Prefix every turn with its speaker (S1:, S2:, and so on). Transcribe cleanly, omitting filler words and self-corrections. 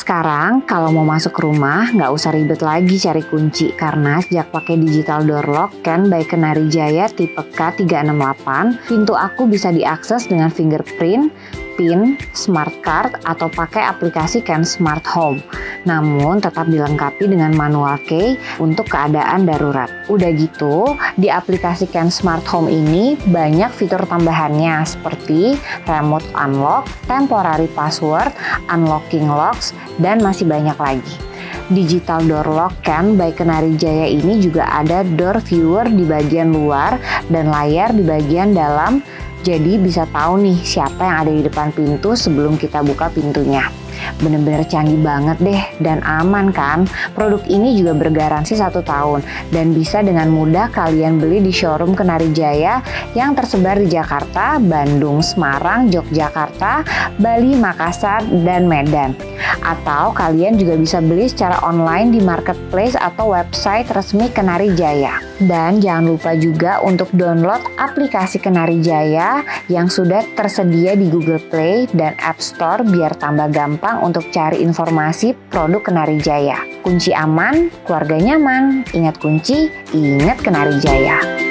S1: Sekarang kalau mau masuk rumah nggak usah ribet lagi cari kunci karena sejak pakai digital door lock Ken by Kenari Jaya tipe K368, pintu aku bisa diakses dengan fingerprint, PIN, smart card, atau pakai aplikasi Ken Smart Home. Namun tetap dilengkapi dengan manual key untuk keadaan darurat. Udah gitu, di aplikasi Ken Smart Home ini banyak fitur tambahannya seperti remote unlock, temporary password, unlocking locks, dan masih banyak lagi. Digital door lock Ken by Kenari Jaya ini juga ada door viewer di bagian luar dan layar di bagian dalam. Jadi bisa tahu nih siapa yang ada di depan pintu sebelum kita buka pintunya. Bener-bener canggih banget deh dan aman kan? Produk ini juga bergaransi 1 tahun dan bisa dengan mudah kalian beli di showroom Kenari Jaya yang tersebar di Jakarta, Bandung, Semarang, Yogyakarta, Bali, Makassar, dan Medan. Atau kalian juga bisa beli secara online di marketplace atau website resmi Kenari Jaya. Dan jangan lupa juga untuk download aplikasi Kenari Jaya yang sudah tersedia di Google Play dan App Store biar tambah gampang untuk cari informasi produk Kenari Jaya. Kunci aman, keluarga nyaman. Ingat kunci, ingat Kenari Jaya.